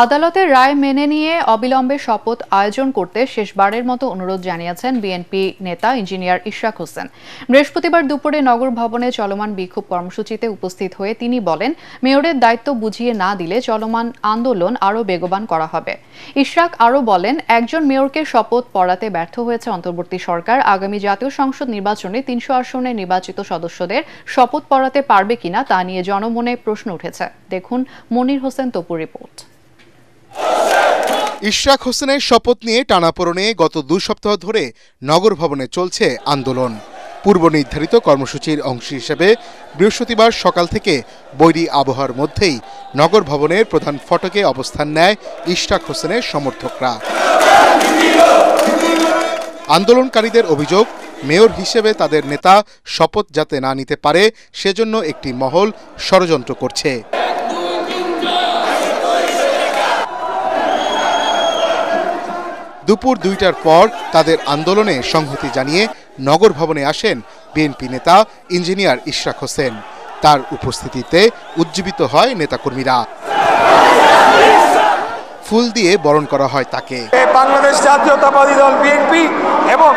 আদালতের রায় মেনে নিয়ে অবিলম্বে শপথ আয়োজন করতে শেষবারের মতো অনুরোধ জানিয়েছেন বিএনপি নেতা ইঞ্জিনিয়ার ইশরাক হোসেন। বৃহস্পতিবার দুপুরে নগর ভবনে চলমান বিক্ষোভ কর্মসূচিতে উপস্থিত হয়ে তিনি বলেন, মেয়রের দায়িত্ব বুঝিয়ে না দিলে চলমান আন্দোলন আরও বেগবান করা হবে। ইশরাক আরও বলেন, একজন মেয়রকে শপথ পড়াতে ব্যর্থ হয়েছে অন্তর্বর্তী সরকার। আগামী জাতীয় সংসদ নির্বাচনে ৩০০ আসনে নির্বাচিত সদস্যদের শপথ পড়াতে পারবে কিনা তা নিয়ে জনমনে প্রশ্ন উঠেছে। দেখুন মনির হোসেন তপুর রিপোর্ট। ইশরাক হোসেনের শপথ নিয়ে টানাপোড়েনে গত ২ সপ্তাহ ধরে নগর ভবনে চলছে আন্দোলন। পূর্ব নির্ধারিত কর্মসূচির অংশ হিসেবে বৃহস্পতিবার সকাল থেকে বৈরী আবহাওয়ার মধ্যেই নগর ভবনের প্রধান ফটকে অবস্থান নেয় ইশরাক হোসেনের সমর্থকরা। আন্দোলনকারীদের অভিযোগ, মেয়র হিসেবে তাদের নেতা শপথ যাতে না নিতে পারে সেজন্য একটি মহল ষড়যন্ত্র করছে। দুপুর ২টার পর তাদের আন্দোলনে সংহতি জানিয়ে নগর ভবনে আসেন বিএনপি নেতা ইঞ্জিনিয়ার ইশরাক হোসেন। তার উপস্থিতিতে উজ্জীবিত হয় নেতাকর্মীরা। ফুল দিয়ে বরণ করা হয় তাকে। বাংলাদেশ জাতীয়তাবাদী দল বিএনপি এবং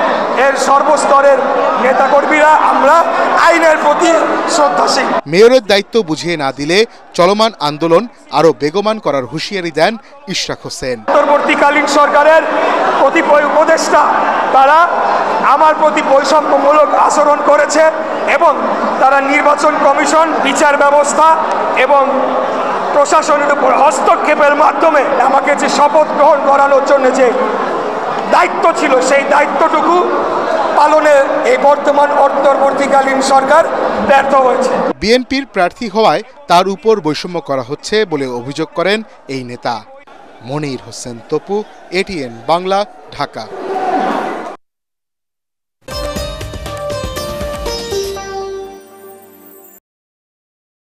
এর সর্বস্তরের নেতাকর্মীরা আমরা আইনের প্রতি শ্রদ্ধাশীল। মেয়রের দায়িত্ব বুঝিয়ে না দিলে চলমান আন্দোলন আরো বেগবান করার হুঁশিয়ারি দেন ইশরাক হোসেন। অন্তর্বর্তীকালীন সরকারের কতিপয় উপদেষ্টা তারা আমার প্রতি বৈষম্যমূলক আচরণ করেছে এবং তারা নির্বাচন কমিশন, বিচার ব্যবস্থা এবং প্রশাসনের উপর হস্তক্ষেপের মাধ্যমে আমাকে যে শপথ গ্রহণ করানোর জন্য যে দায়িত্ব ছিল সেই দায়িত্বটুকু পালনে এই বর্তমান অন্তর্বর্তীকালীন সরকার ব্যর্থ হয়েছে। বিএনপির প্রার্থী হওয়ায় তার উপর বৈষম্য করা হচ্ছে বলে অভিযোগ করেন এই নেতা। মনির হোসেন তপু, এটিএন বাংলা, ঢাকা।